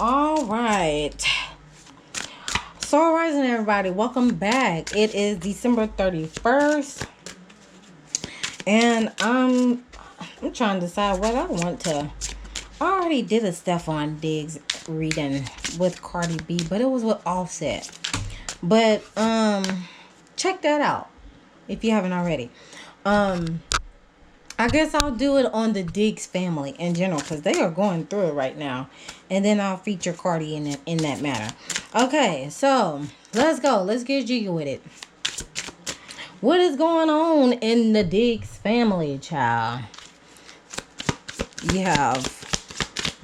All right. So rising, everybody. Welcome back. It is December 31st. And I'm trying to decide what I want to. I already did a STEFONdiggs reading with Cardi B, but it was with Offset. But check that out if you haven't already. I guess I'll do it on the DIGGS family in general because they are going through it right now. And then I'll feature Cardi in that matter. Okay, so let's go. Let's get jiggy with it. What is going on in the DIGGS family, child? You have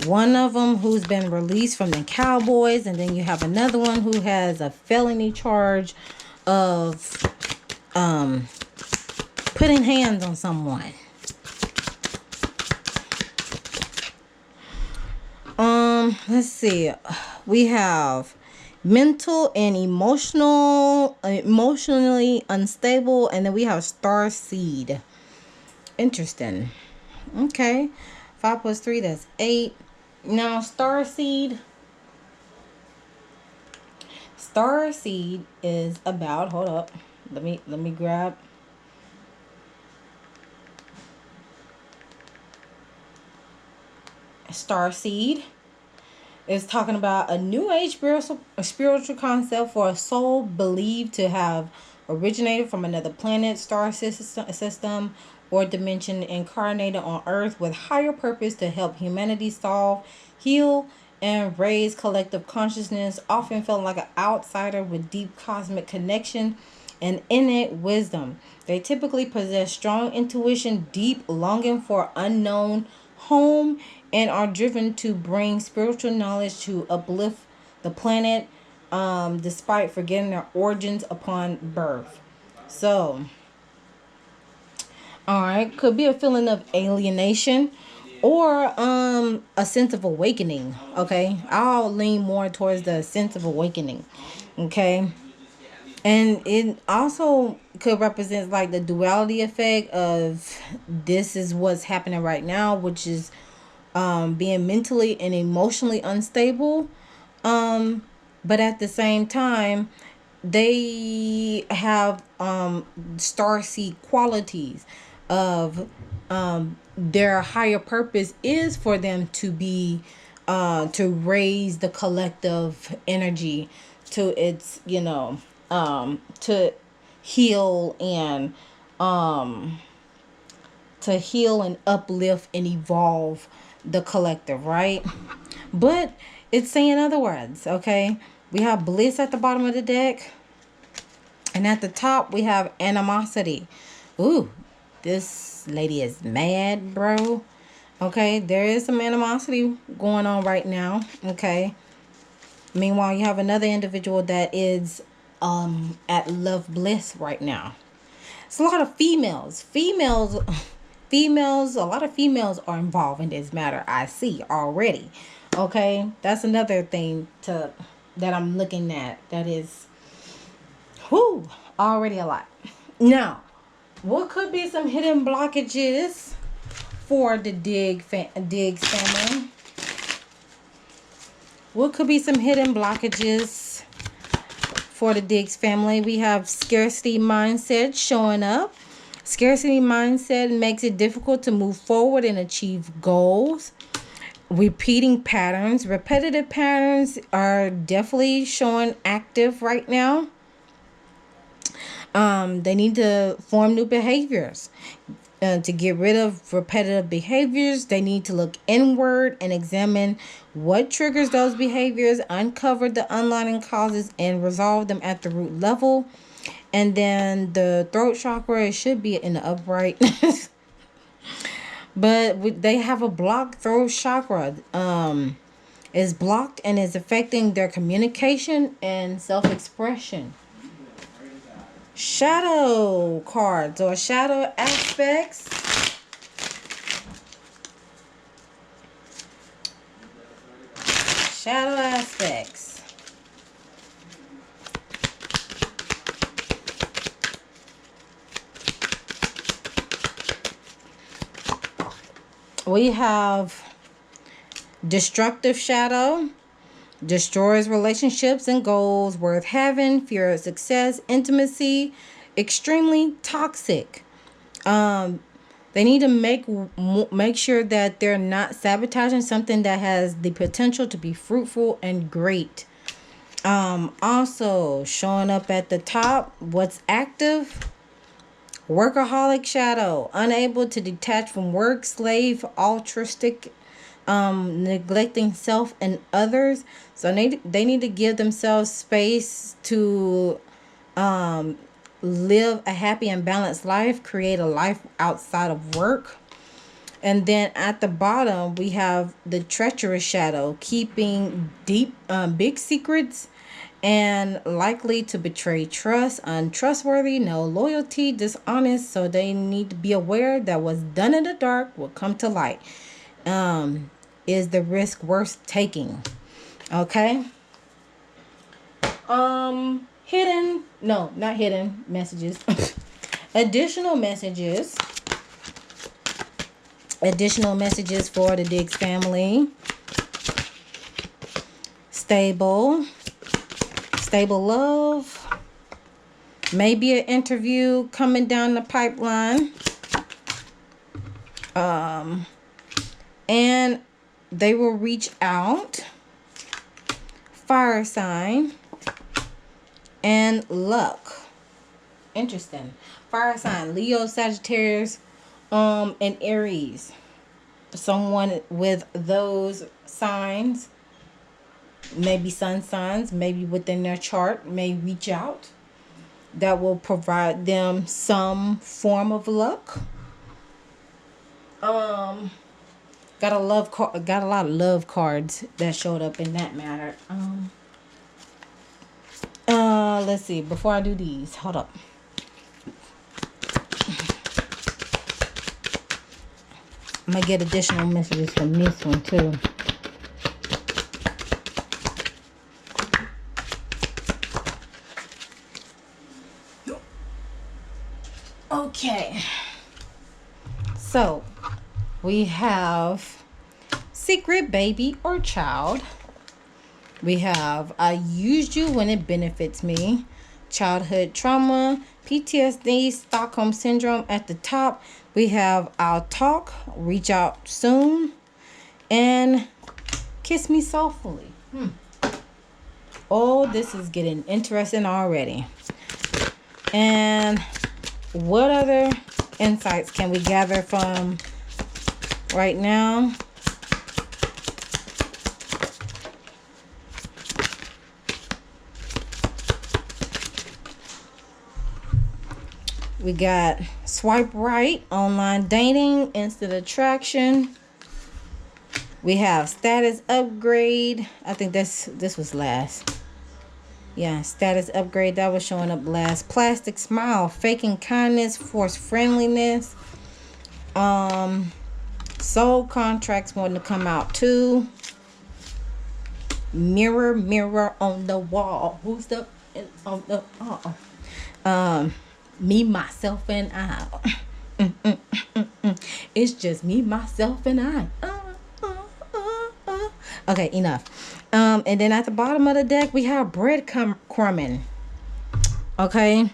one of them who's been released from the Cowboys. And then you have another one who has a felony charge of putting hands on someone. Let's see. We have mental and emotionally unstable, and then we have star seed. Interesting. Okay. 5 plus 3, that's 8. Now star seed is about, hold up. Let me grab. Star seed is talking about a new age spiritual concept for a soul believed to have originated from another planet, star system, or dimension, incarnated on Earth with higher purpose to help humanity solve, heal, and raise collective consciousness. Often felt like an outsider with deep cosmic connection and innate wisdom. They typically possess strong intuition, deep longing for unknown home, and are driven to bring spiritual knowledge to uplift the planet, despite forgetting their origins upon birth. So, all right, could be a feeling of alienation or a sense of awakening. Okay, I'll lean more towards the sense of awakening. Okay, and it also could represent like the duality effect of this is what's happening right now, which is being mentally and emotionally unstable. But at the same time, they have starseed qualities of their higher purpose is for them to be to raise the collective energy to its, to heal and uplift and evolve the collective, right? But it's saying other words. Okay, we have bliss at the bottom of the deck, and at the top we have animosity. Ooh, this lady is mad, bro. Okay, there is some animosity going on right now. Okay, meanwhile you have another individual that is at love bliss right now. It's a lot of females, a lot of females are involved in this matter. I see already. Okay, that's another thing that I'm looking at. That is, already a lot. Now, what could be some hidden blockages for the DIGGS family? What could be some hidden blockages for the DIGGS family? We have scarcity mindset showing up. Scarcity mindset makes it difficult to move forward and achieve goals. Repeating patterns. Repetitive patterns are definitely showing active right now. They need to form new behaviors. To get rid of repetitive behaviors, they need to look inward and examine what triggers those behaviors, uncover the underlying causes, and resolve them at the root level. And then the throat chakra, it should be in the upright. But they have a blocked throat chakra. Is blocked and is affecting their communication and self-expression. Shadow cards or shadow aspects. Shadow aspects. We have destructive shadow, Destroys relationships and goals worth having. Fear of success, intimacy, extremely toxic. They need to make sure that they're not sabotaging something that has the potential to be fruitful and great. Also showing up at the top, what's active? Workaholic shadow, unable to detach from work, slave, altruistic, neglecting self and others. So they need to give themselves space to live a happy and balanced life, create a life outside of work. And then at the bottom, we have the treacherous shadow, keeping deep, big secrets and likely to betray trust, untrustworthy, no loyalty, dishonest. So they need to be aware that what's done in the dark will come to light. Is the risk worth taking? Okay. Hidden, no, not hidden messages. Additional messages. Additional messages for the Diggs family. Stable love. Maybe an interview coming down the pipeline. And they will reach out. Fire sign. And luck. Interesting. Fire sign, Leo, Sagittarius, and Aries. Someone with those signs, maybe sun signs, maybe within their chart, may reach out. That will provide them some form of luck. Got a lot of love cards that showed up in that matter. Let's see. Before I do these, hold up. I'm gonna get additional messages from this one too. Okay. So we have secret baby or child. We have I used you when it benefits me. Childhood trauma, PTSD, Stockholm syndrome at the top. We have I'll talk, reach out soon, and kiss me softly. Oh, this is getting interesting already. And what other insights can we gather from right now? We got swipe right, online dating, instant attraction. We have status upgrade. I think this was last. Yeah, status upgrade. That was showing up last. Plastic smile, faking kindness, forced friendliness. Soul contracts wanting to come out too. Mirror, mirror on the wall. Who's the on the me, myself, and I. It's just me, myself, and I. Okay, enough. And then at the bottom of the deck, we have breadcrumbing. Okay.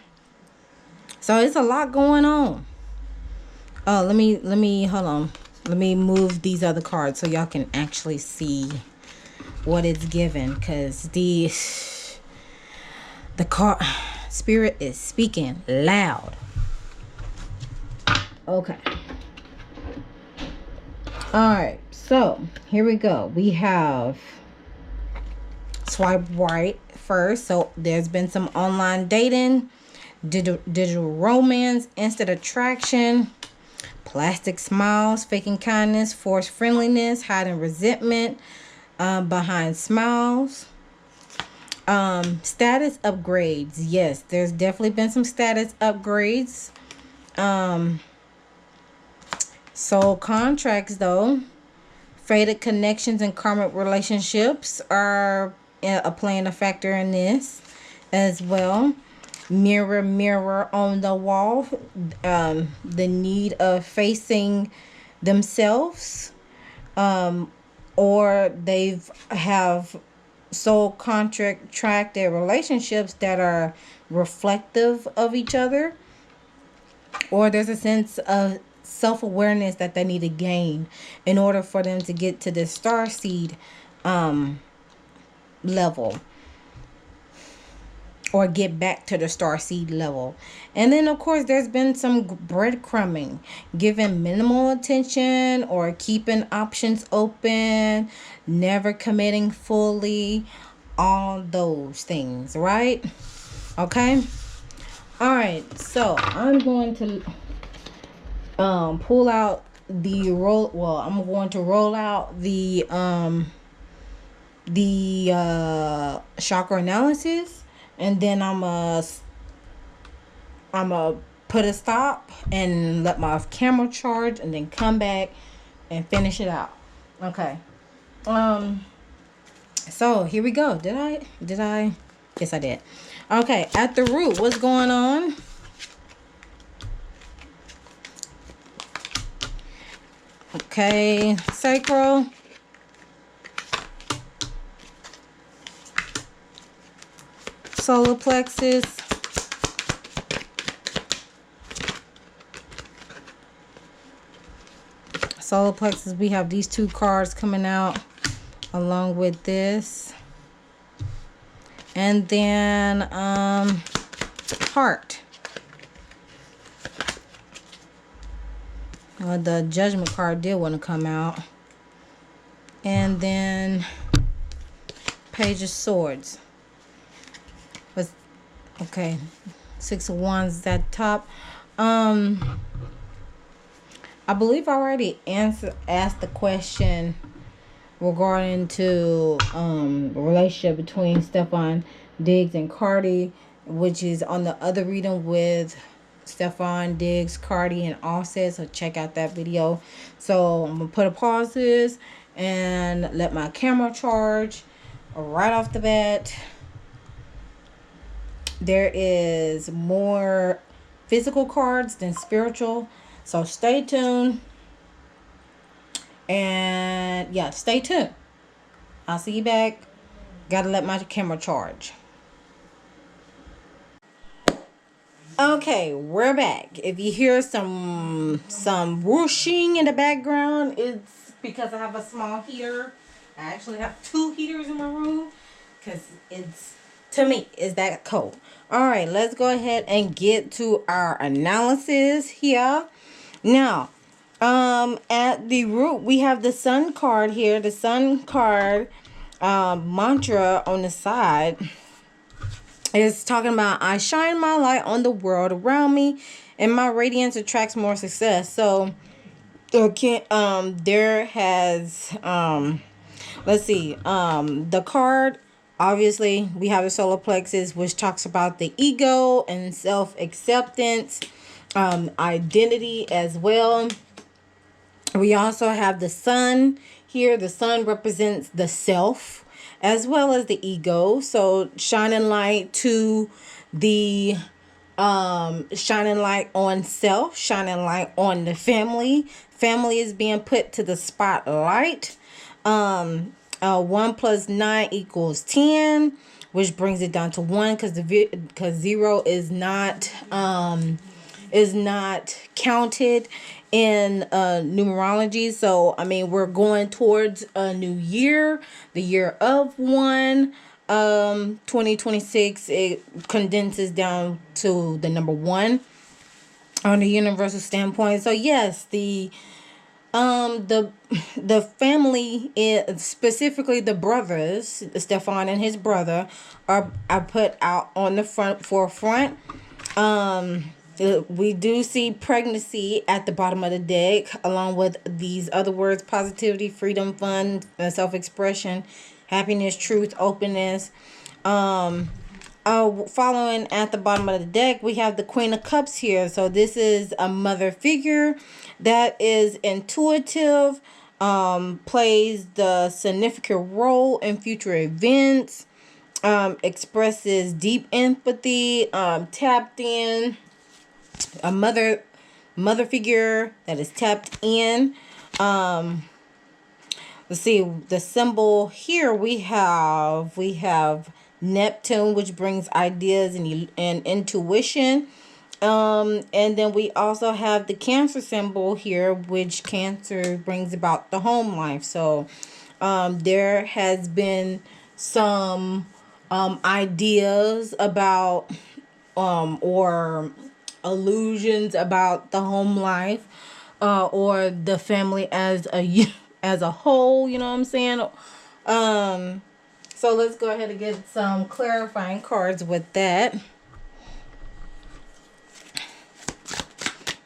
So it's a lot going on. Oh, let me hold on. Let me move these other cards so y'all can actually see what it's given, because the card spirit is speaking loud. Okay. All right. So here we go. We have swipe right first. So there's been some online dating, digital romance, instant attraction, plastic smiles, faking kindness, forced friendliness, hiding resentment behind smiles. Status upgrades. Yes, there's definitely been some status upgrades. Soul contracts, though. Faded connections and karmic relationships are playing a factor in this as well. Mirror, mirror on the wall. The need of facing themselves, or they've have soul contracted relationships that are reflective of each other, or there's a sense of self-awareness that they need to gain in order for them to get to the star seed level, or get back to the star seed level. And then of course there's been some breadcrumbing, giving minimal attention or keeping options open, never committing fully, all those things, right? Okay. All right, so I'm going to pull out the roll. Well, I'm going to roll out the chakra analysis, and then I'm a put a stop and let my camera charge, and then come back and finish it out. Okay. So here we go. Did I? Yes, I did. Okay. At the root, what's going on? Okay, sacral. Solar plexus. Solar plexus, we have these two cards coming out along with this. And then heart. The judgment card did want to come out. And then page of swords. Okay, 6 of wands at the top. I believe I already asked the question regarding to relationship between Stefon Diggs and Cardi, which is on the other reading with Stefon Diggs, Cardi, and Offset. So check out that video. So I'm gonna put a pause to this and let my camera charge right off the bat. There is more physical cards than spiritual, so stay tuned. And yeah, stay tuned. I'll see you back. Gotta let my camera charge. Okay, we're back. If you hear some whooshing in the background, it's because I have a small heater. I actually have 2 heaters in my room because to me, it's that cold. All right, let's go ahead and get to our analysis here. Now, at the root, we have the sun card here. The sun card mantra on the side is talking about, I shine my light on the world around me, and my radiance attracts more success. So, there has let's see, the card, obviously we have the solar plexus, which talks about the ego and self-acceptance, identity as well. We also have the sun here. The sun represents the self as well as the ego. So shining light to the shining light on self, shining light on the family. Family is being put to the spotlight. 1 + 9 = 10, which brings it down to 1 because 0 is not counted in numerology. So I mean, we're going towards a new year, the year of 1. 2026, it condenses down to the number 1 on the universal standpoint. So yes, the family, is specifically the brothers, Stefon and his brother, are put out on the forefront. We do see pregnancy at the bottom of the deck, along with these other words: positivity, freedom, fun, self-expression, happiness, truth, openness. Following at the bottom of the deck, we have the Queen of Cups here. So this is a mother figure that is intuitive, plays the significant role in future events, expresses deep empathy, tapped in. A mother figure that is tapped in. let's see, the symbol here we have Neptune, which brings ideas and intuition. And then we also have the Cancer symbol here, which Cancer brings about the home life. So there has been some ideas about or illusions about the home life, or the family as as a whole, you know what I'm saying? So let's go ahead and get some clarifying cards with that.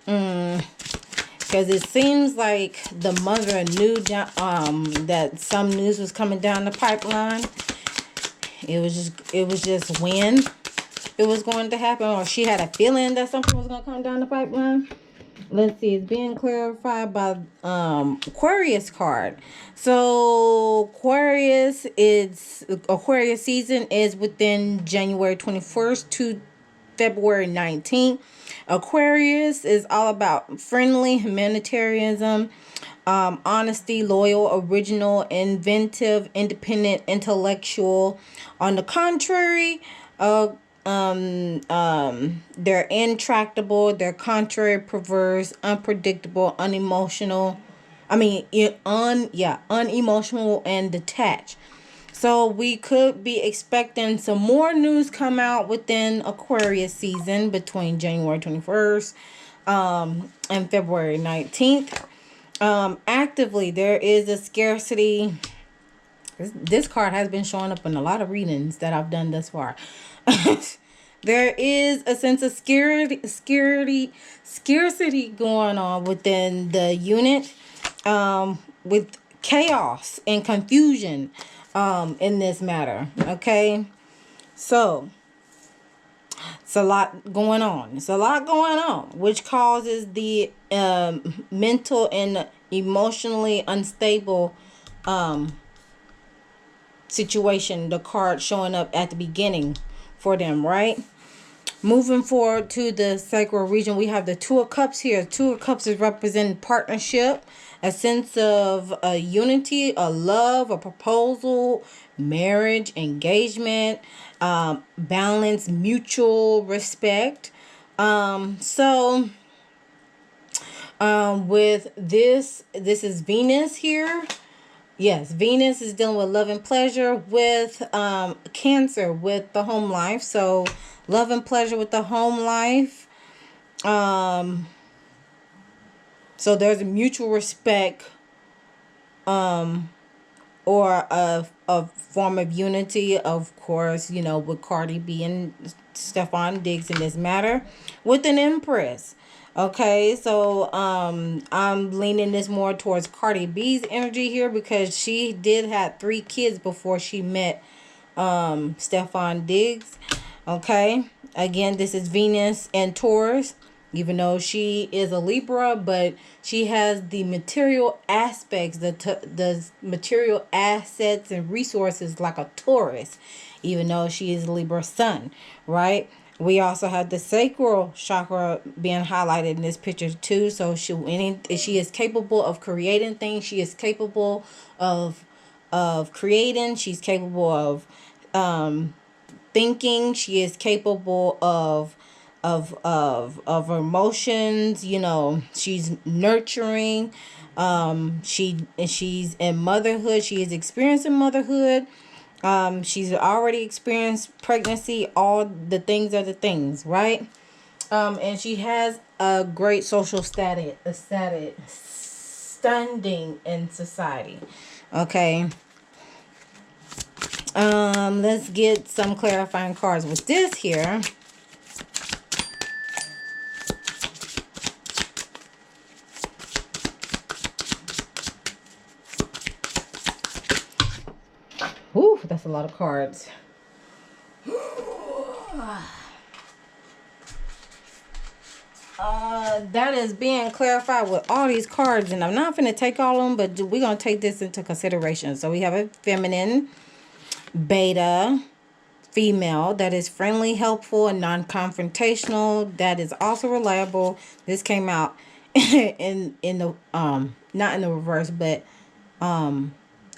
Because it seems like the mother knew that some news was coming down the pipeline. It was just when it was going to happen, or she had a feeling that something was going to come down the pipeline. Let's see, it's being clarified by Aquarius card. So Aquarius season is within January 21st to February 19th. Aquarius is all about friendly humanitarianism, honesty, loyal, original, inventive, independent, intellectual. On the contrary, they're intractable, they're contrary, perverse, unpredictable, unemotional. Unemotional and detached. So we could be expecting some more news come out within Aquarius season between January 21st and February 19th. Actively, there is a scarcity. This card has been showing up in a lot of readings that I've done thus far. There is a sense of scarcity going on within the unit, with chaos and confusion in this matter. Okay, so it's a lot going on. Which causes the mental and emotionally unstable situation. The card showing up at the beginning for them, right? Moving forward to the sacral region, we have the Two of Cups here. Two of Cups is representing partnership, a sense of unity, a love, a proposal, marriage, engagement, balance, mutual respect. With this is Venus here. Yes, Venus is dealing with love and pleasure with Cancer with the home life. So love and pleasure with the home life. So there's a mutual respect, or a form of unity, of course, with Cardi B and stefondiggs in this matter, with an Empress. Okay, so I'm leaning this more towards Cardi B's energy here, because she did have 3 kids before she met stefondiggs. Okay, again, this is Venus and Taurus, even though she is a Libra, but she has the material aspects, the material assets and resources like a Taurus, even though she is Libra sun, right? We also have the sacral chakra being highlighted in this picture too. So she is capable of creating things. She is capable of creating. She's capable of thinking. She is capable of emotions. She's nurturing. She's in motherhood. She is experiencing motherhood. She's already experienced pregnancy. All the things are the things, right? And she has a great social standing in society. Okay. Let's get some clarifying cards with this here. Whew, that's a lot of cards. That is being clarified with all these cards, and I'm not going to take all of them, but we're going to take this into consideration. So we have a feminine, beta, female, that is friendly, helpful, and non-confrontational, that is also reliable. This came out in the not in the reverse, but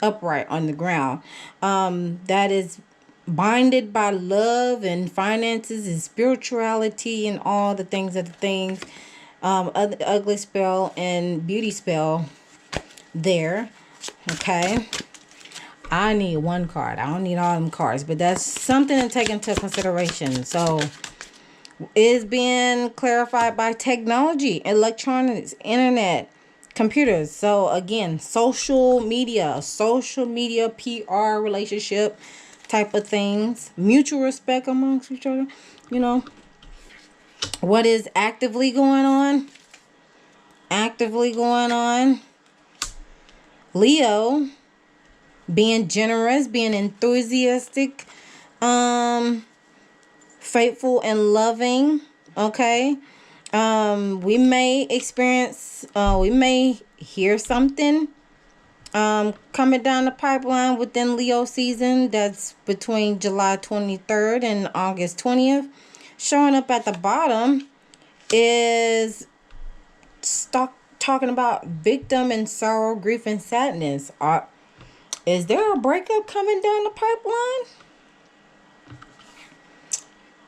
upright on the ground. That is binded by love and finances and spirituality and all the things of the things. Ugly spell and beauty spell there. Okay. I need one card. I don't need all them cards, but that's something to take into consideration. So it's being clarified by technology, electronics, internet, computers. So again, social media, PR, relationship type of things, mutual respect amongst each other. You know, what is actively going on? Leo, being generous, being enthusiastic, faithful and loving. Okay. We may hear something coming down the pipeline within Leo season. That's between July 23rd and August 20th. Showing up at the bottom is talking about victim and sorrow, grief and sadness. Is there a breakup coming down the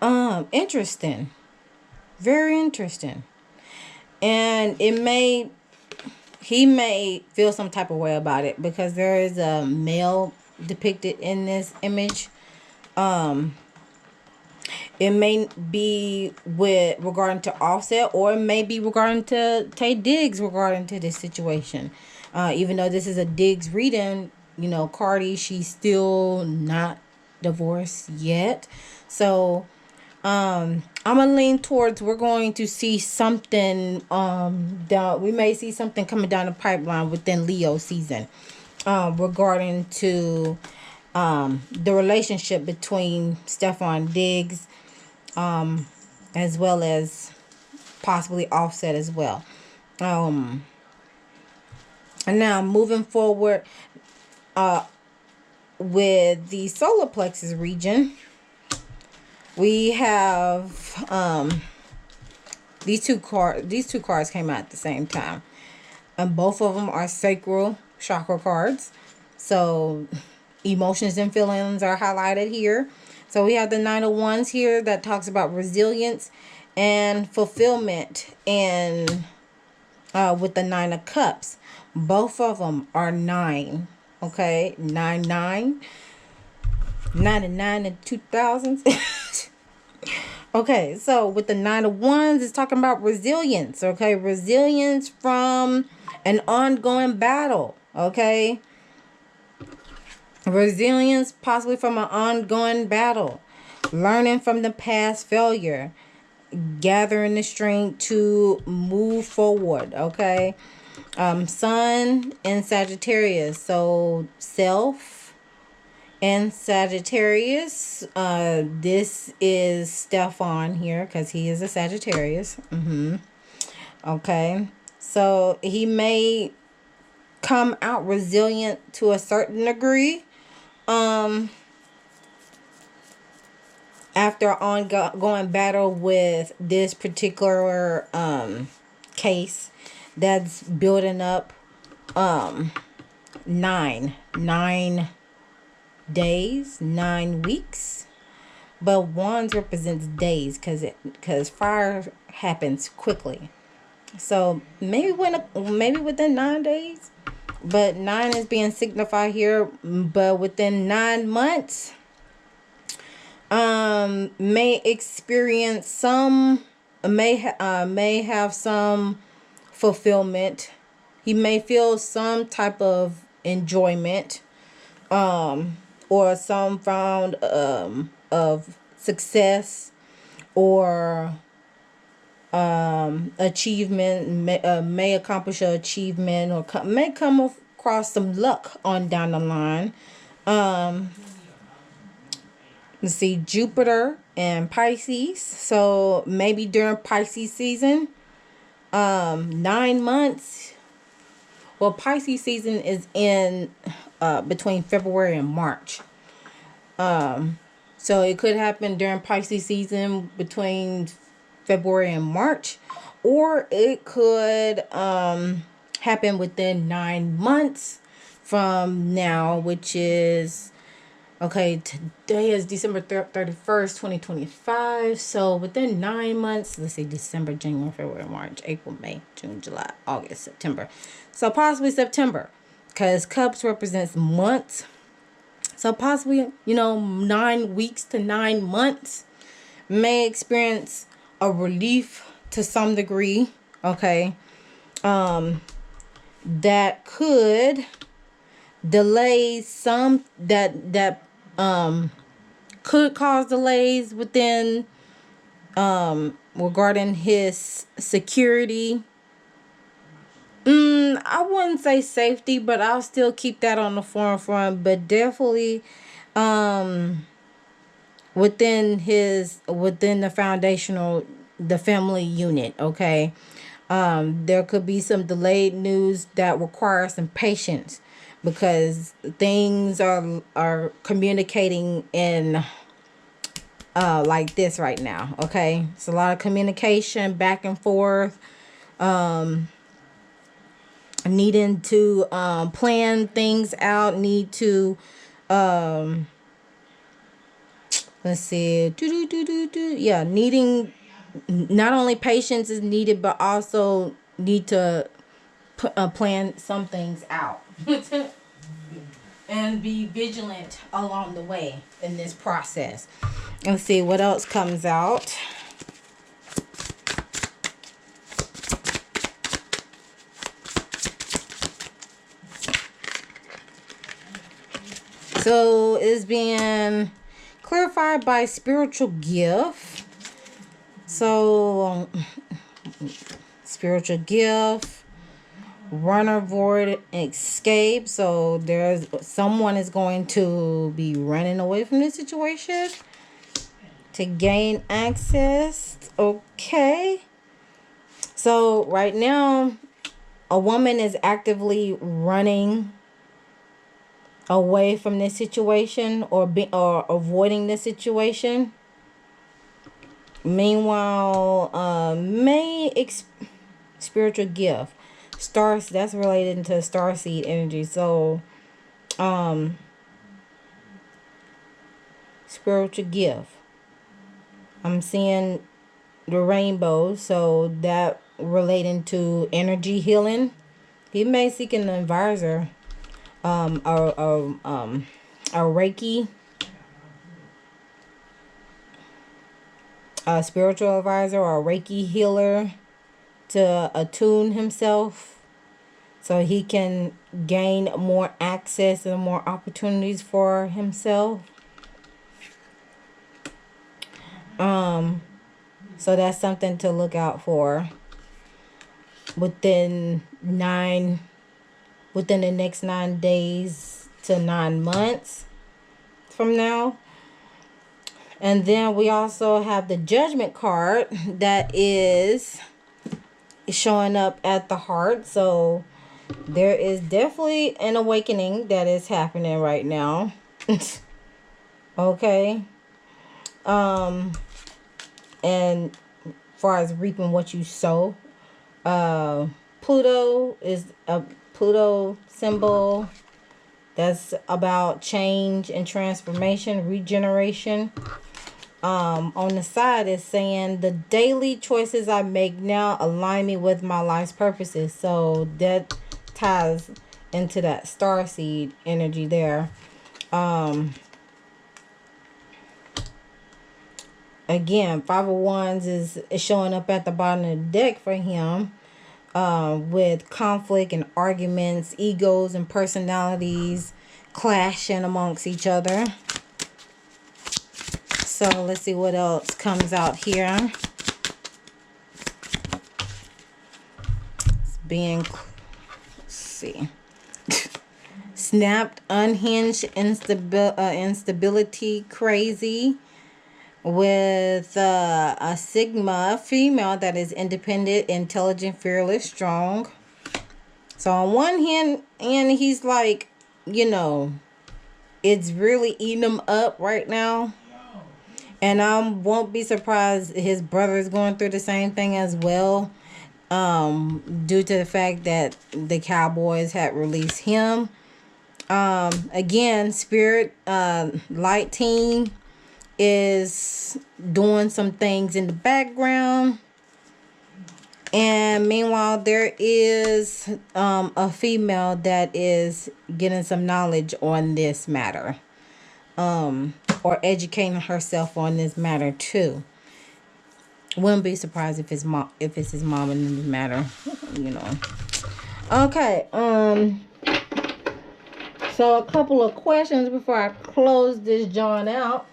pipeline? Interesting. Very interesting. And he may feel some type of way about it because there is a male depicted in this image. It may be with regarding to Offset, or it may be regarding to Tay Diggs regarding to this situation. Even though this is a Diggs reading, you know, Cardi, she's still not divorced yet. So I'm gonna lean towards we're going to see something we may see something coming down the pipeline within Leo season regarding to the relationship between Stefon Diggs as well as possibly Offset as well. And now moving forward with the solar plexus region, we have these two cards came out at the same time, and both of them are sacral chakra cards. So emotions and feelings are highlighted here. So we have the Nine of Wands here that talks about resilience and fulfillment, and with the Nine of Cups, both of them are 9. Okay, 99 in 2000s. Okay, so with the Nine of Wands, it's talking about resilience. Okay, resilience from an ongoing battle. Okay, resilience possibly from an ongoing battle, learning from the past failure, gathering the strength to move forward. Okay, Sun in Sagittarius, so self in Sagittarius. This is Stefon here because he is a Sagittarius. Okay, so he may come out resilient to a certain degree after ongoing battle with this particular case that's building up 9 days, 9 weeks. But wands represents days because fire happens quickly. So maybe within 9 days, but 9 is being signified here. But within 9 months, may experience some, may have some fulfillment. He may feel some type of enjoyment, or some found of success or achievement, may accomplish an achievement, or may come across some luck on down the line. Let's see, Jupiter and Pisces. So maybe during Pisces season, 9 months. Well, Pisces season is in between February and March. So it could happen during Pisces season between February and March, or it could happen within 9 months from now, which is, okay, today is December 31st, 2025. So within 9 months, let's see, December, January, February, March, April, May, June, July, August, September. So possibly September, because cups represents months. So possibly, 9 weeks to 9 months may experience a relief to some degree. Okay. That could delay some that could cause delays within regarding his security. I wouldn't say safety, but I'll still keep that on the forefront. But definitely within the family unit. Okay. There could be some delayed news that requires some patience, because things are communicating in like this right now. Okay, it's a lot of communication back and forth, needing to plan things out, need to let's see, yeah, needing, not only patience is needed, but also need to plan some things out and be vigilant along the way in this process. Let's see what else comes out. So it's being clarified by spiritual gift. So spiritual gift, runner, void, escape. So there's someone is going to be running away from this situation to gain access. Okay. So right now, a woman is actively running away from this situation, or avoiding this situation. Meanwhile, spiritual gift, stars, that's related to starseed energy. So spiritual gift, I'm seeing the rainbow, so that relating to energy healing. He may seek an advisor, a Reiki, a spiritual advisor, or a Reiki healer, to attune himself so he can gain more access and more opportunities for himself. So that's something to look out for within the next 9 days to 9 months from now. And then we also have the Judgment card that is showing up at the heart. So there is definitely an awakening that is happening right now. Okay. And as far as reaping what you sow, Pluto is a Pluto symbol that's about change and transformation, regeneration. On the side is saying the daily choices I make now align me with my life's purposes. So that ties into that starseed energy there. Again, Five of Wands is showing up at the bottom of the deck for him, with conflict and arguments, egos and personalities clashing amongst each other. So let's see what else comes out here. It's being, let's see. Snapped, unhinged, instability, crazy. With a Sigma female that is independent, intelligent, fearless, strong. So on one hand, and he's like, it's really eating him up right now. And I won't be surprised his brother is going through the same thing as well, due to the fact that the Cowboys had released him. Again, spirit light team is doing some things in the background. And meanwhile, there is a female that is getting some knowledge on this matter. Or educating herself on this matter too. Wouldn't be surprised if it's his mom in this matter, you know. Okay, so a couple of questions before I close this John out.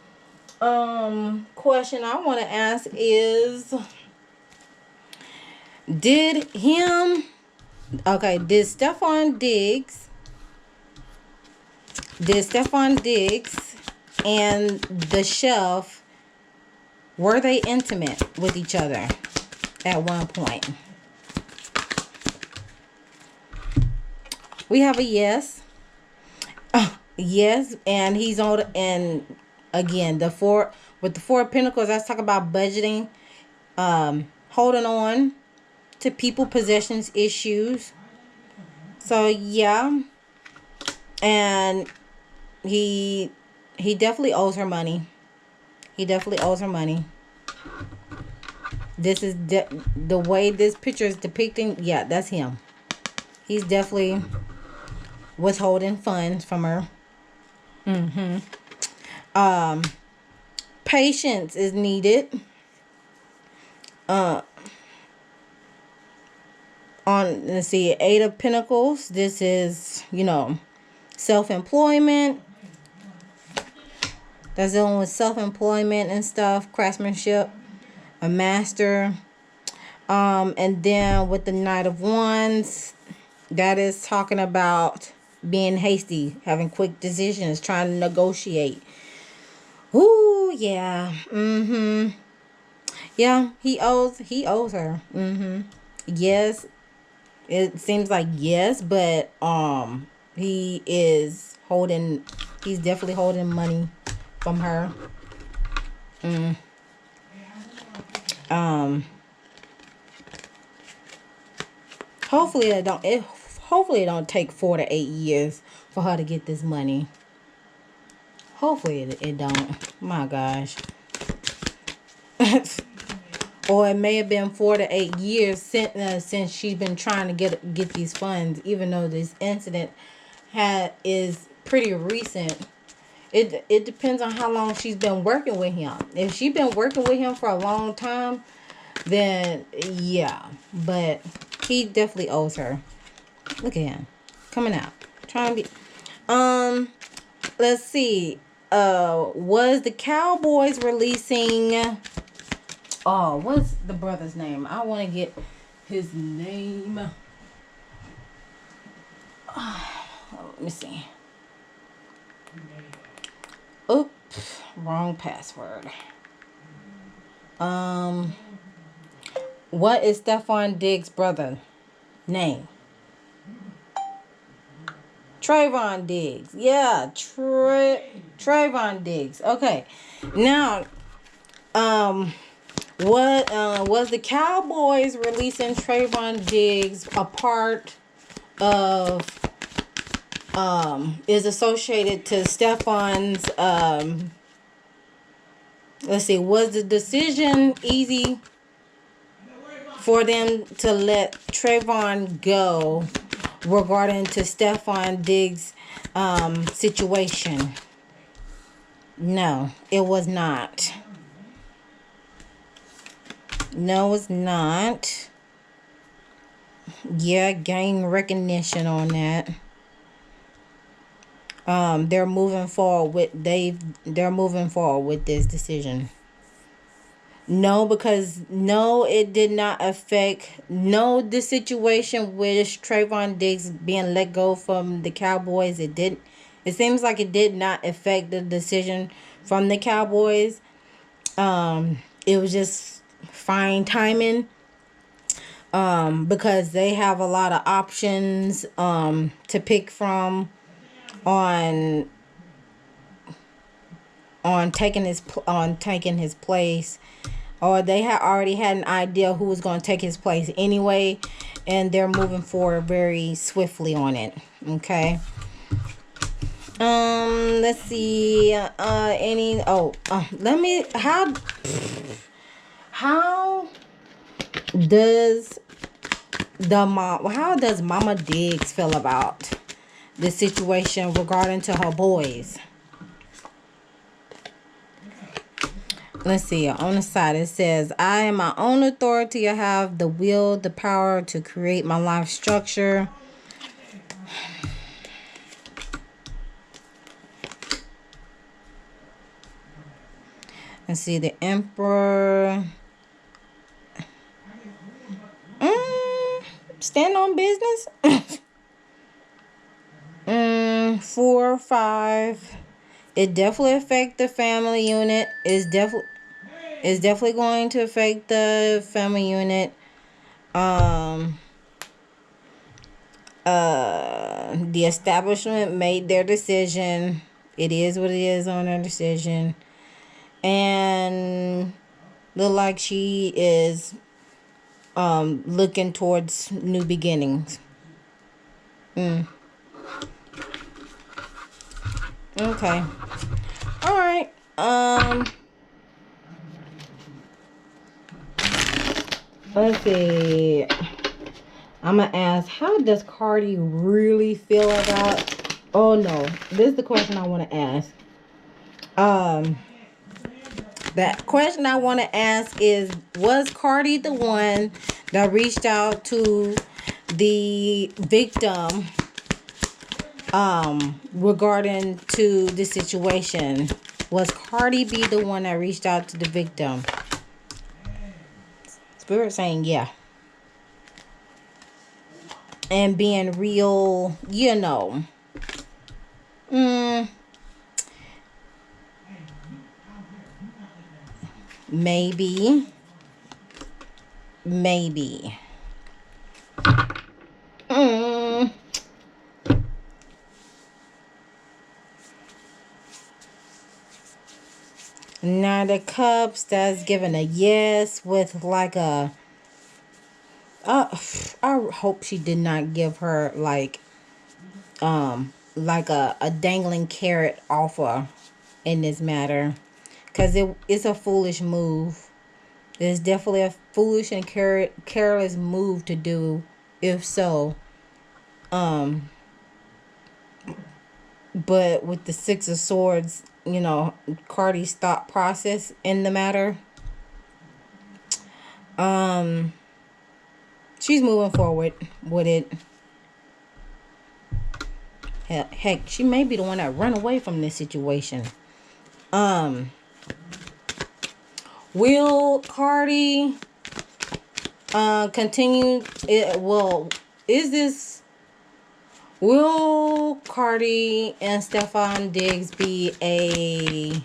Question I want to ask is, did Stefon Diggs and the chef, were they intimate with each other at one point? We have a yes. Yes, and he's on, and again, the Four of Pentacles, let's talk about budgeting, holding on to people, possessions, issues. So yeah, and he definitely owes her money. He definitely owes her money. This is the way this picture is depicting. Yeah, that's him. He's definitely withholding funds from her. Patience is needed. On, let's see, Eight of Pentacles. This is, self-employment. That's dealing with self-employment and stuff, craftsmanship, a master. And then with the Knight of Wands, that is talking about being hasty, having quick decisions, trying to negotiate. Ooh, yeah. Yeah, he owes her. Yes. It seems like yes, but he's definitely holding money from her. Hopefully it don't take 4 to 8 years for her to get this money. Hopefully it don't. My gosh. Or it may have been 4 to 8 years since she's been trying to get these funds, even though this incident is pretty recent. It depends on how long she's been working with him. If she's been working with him for a long time, then yeah. But he definitely owes her. Look at him coming out, trying to be. Let's see. Was the Cowboys releasing? Oh, what's the brother's name? I want to get his name. Let me see. Oops, wrong password. What is stefondiggs' brother name? TREVONdiggs. Yeah, TREVONdiggs. Okay. Now, what was the Cowboys releasing TREVONdiggs a part of? Is associated to Stefon's. Let's see. Was the decision easy for them to let TREVON go regarding to stefondiggs' situation? No, it was not. No, it's not. Yeah, gain recognition on that. They're moving forward with this decision. No, because it did not affect the situation with TREVONdiggs being let go from the Cowboys. It seems like it did not affect the decision from the Cowboys. It was just fine timing. Because they have a lot of options to pick from on taking his place, or they had already had an idea who was going to take his place anyway, and they're moving forward very swiftly on it. Okay. Let's see. Let me. How does How does Mama Diggs feel about the situation regarding to her boys? Let's see. On the side it says, I am my own authority. I have the will, the power to create my life structure. Let's see, the Emperor. Stand on business. 4, 5. It definitely affect the family unit. It's definitely going to affect the family unit. The establishment made their decision. It is what it is on their decision. And look like she is looking towards new beginnings. Okay. All right. Let's see. I'm gonna ask, how does Cardi really feel about? Oh no, this is the question I want to ask. That question I want to ask is, was Cardi the one that reached out to the victim regarding to the situation? Was Cardi B the one that reached out to the victim? Spirit saying yeah. And being real, you know. Maybe. Now the Cups, that's giving a yes with like a... I hope she did not give her like a dangling carrot offer in this matter, because it's a foolish move. It's definitely a foolish and careless move to do, if so. But with the Six of Swords, you know, Cardi's thought process in the matter, she's moving forward with it. Heck, she may be the one that run away from this situation. Will Cardi continue? Will Cardi and stefondiggs be a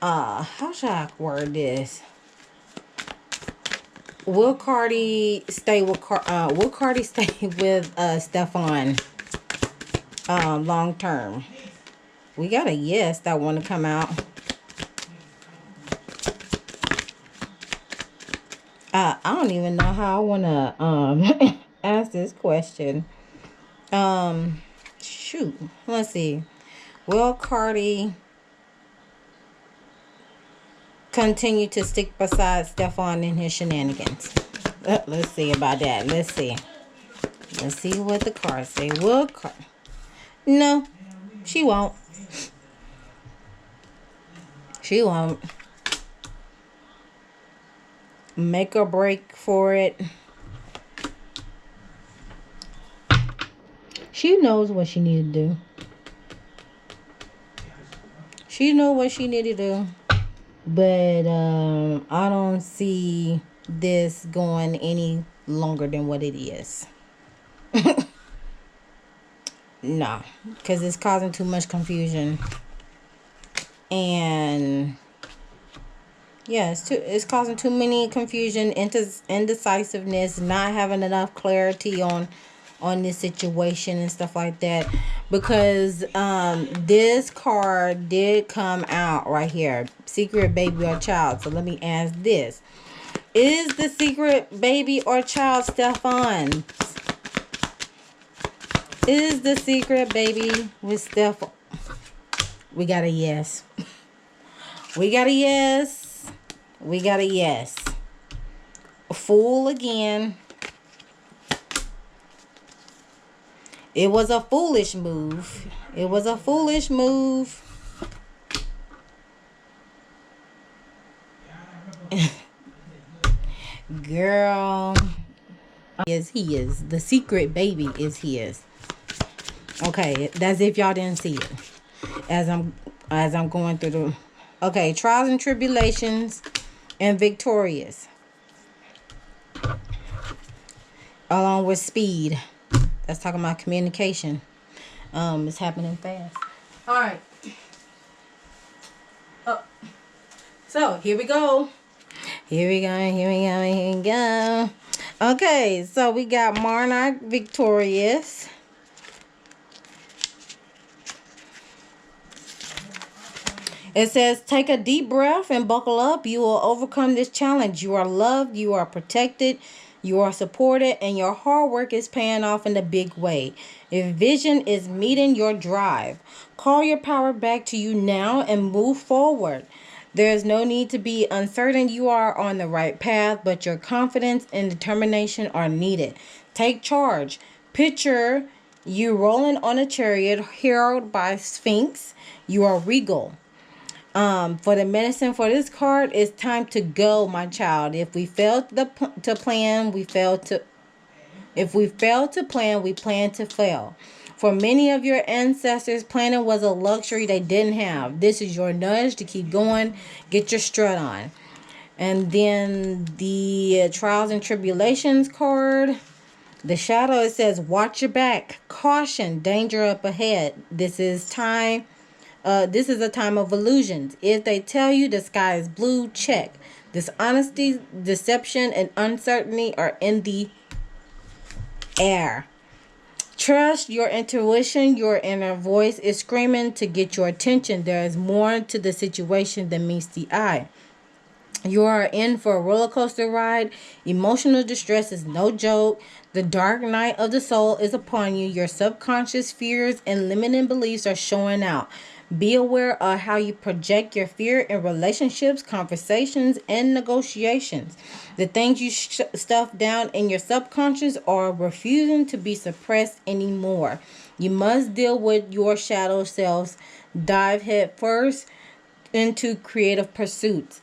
how should I word this? Will Cardi stay with Stefon long term? We got a yes that want to come out. I don't even know how I want to ask this question. Shoot. Let's see. Will Cardi continue to stick beside Stefon in his shenanigans? Let's see about that. Let's see what the cards say. No, she won't. She won't. Make or break for it. She knows what she needed to do. She knows what she needed to do. But I don't see this going any longer than what it is. No, because it's causing too much confusion. And yeah, it's causing too many confusion, indecisiveness, not having enough clarity on this situation and stuff like that. Because this card did come out right here, secret baby or child. So let me ask this: is the secret baby or child Stefon? Is the secret baby with Steph? We got a yes. We got a yes. We got a yes. A fool again. It was a foolish move. It was a foolish move. Girl. He is. The secret baby is his. Okay, that's if y'all didn't see it. As I'm going through the... Okay, trials and tribulations and victorious. Along with speed. That's talking about communication. It's happening fast. Alright. Oh. So, here we go. Here we go, here we go, here we go. Okay, so we got Monarch victorious. It says, take a deep breath and buckle up. You will overcome this challenge. You are loved, you are protected, you are supported, and your hard work is paying off in a big way. Your vision is meeting your drive. Call your power back to you now and move forward. There is no need to be uncertain. You are on the right path, but your confidence and determination are needed. Take charge. Picture you rolling on a chariot heralded by Sphinx. You are regal. For the medicine for this card, it's time to go, my child. If we fail to plan, we fail to... If we fail to plan, we plan to fail. For many of your ancestors, planning was a luxury they didn't have. This is your nudge to keep going. Get your strut on. And then the trials and tribulations card. The shadow, it says, watch your back. Caution, danger up ahead. This is time. This is a time of illusions. If they tell you the sky is blue, check. Dishonesty, deception, and uncertainty are in the air. Trust your intuition. Your inner voice is screaming to get your attention. There is more to the situation than meets the eye. You are in for a roller coaster ride. Emotional distress is no joke. The dark night of the soul is upon you. Your subconscious fears and limiting beliefs are showing out. Be aware of how you project your fear in relationships, conversations, and negotiations. The things you stuff down in your subconscious are refusing to be suppressed anymore. You must deal with your shadow selves. Dive head first into creative pursuits.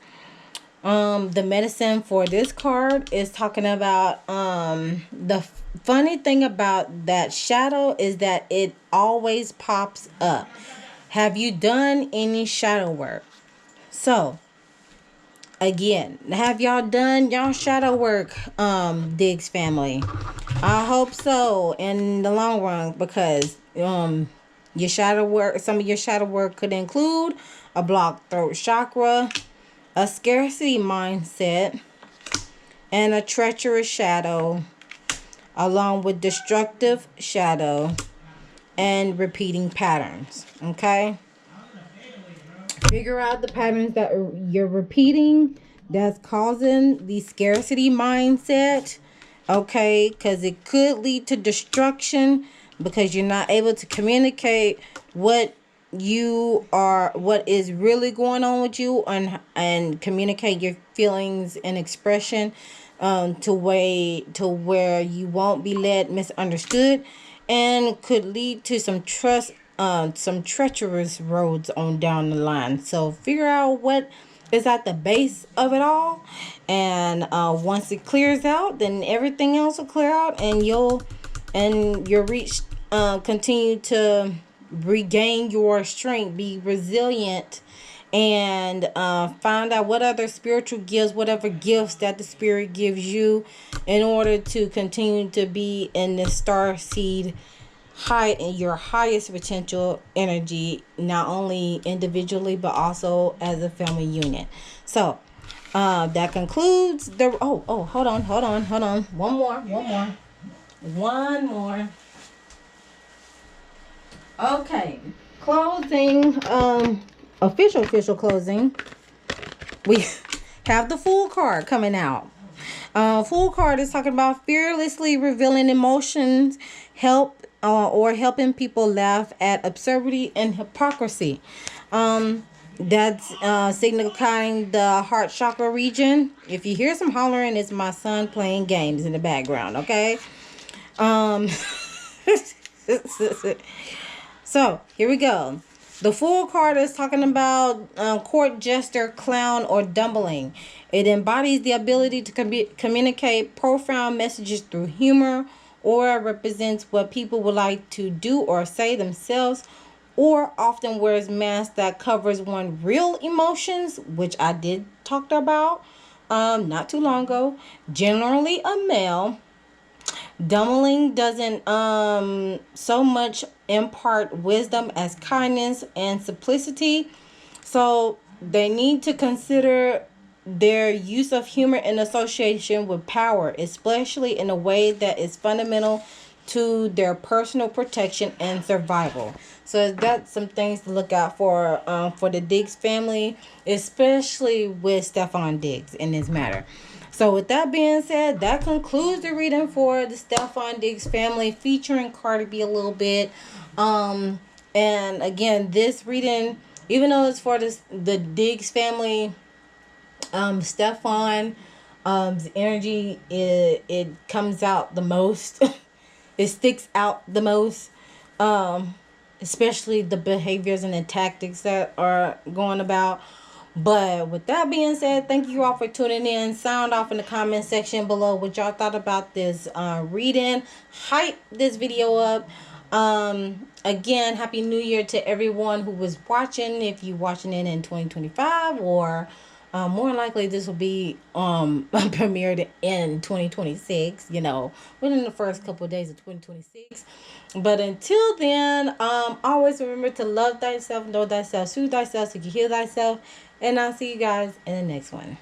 The medicine for this card is talking about the funny thing about that shadow is that it always pops up. Have you done any shadow work? So, again, have y'all done y'all shadow work, Diggs family? I hope so in the long run, because your shadow work, some of your shadow work could include a blocked throat chakra, a scarcity mindset, and a treacherous shadow, along with destructive shadow and repeating patterns. Okay, figure out the patterns that you're repeating that's causing the scarcity mindset. Okay, because it could lead to destruction because you're not able to communicate what is really going on with you, and communicate your feelings and expression to where you won't be led misunderstood, and could lead to some treacherous roads on down the line. So figure out what is at the base of it all, and once it clears out, then everything else will clear out, and you'll reach continue to regain your strength, be resilient, and find out what other spiritual gifts, whatever gifts that the spirit gives you, in order to continue to be in the star seed high, in your highest potential energy, not only individually but also as a family unit. So that concludes the hold on, one more. Okay, closing, official closing. We have the Fool card coming out. Fool card is talking about fearlessly revealing emotions, help or helping people laugh at absurdity and hypocrisy. That's signifying the heart chakra region. If you hear some hollering, it's my son playing games in the background, okay? Um, so here we go. The Fool card is talking about court jester, clown, or dumbling. It embodies the ability to communicate profound messages through humor, or represents what people would like to do or say themselves, or often wears masks that covers one real emotions, which I did talk about not too long ago. Generally a male. Dumbling doesn't so much impart wisdom as kindness and simplicity. So they need to consider their use of humor in association with power, especially in a way that is fundamental to their personal protection and survival. So that's some things to look out for the Diggs family, especially with Stefon Diggs in this matter. So with that being said, that concludes the reading for the Stefon Diggs family, featuring Cardi B a little bit. And again, this reading, even though it's for the Diggs family, Stefon, the energy, it comes out the most. It sticks out the most. Especially the behaviors and the tactics that are going about. But with that being said, thank you all for tuning in. Sound off in the comment section below what y'all thought about this reading. Hype this video up. Again, Happy New Year to everyone who was watching. If you watching it in 2025, or more likely this will be premiered in 2026, within the first couple of days of 2026. But until then, always remember to love thyself, know thyself, soothe thyself, so you can heal thyself. And I'll see you guys in the next one.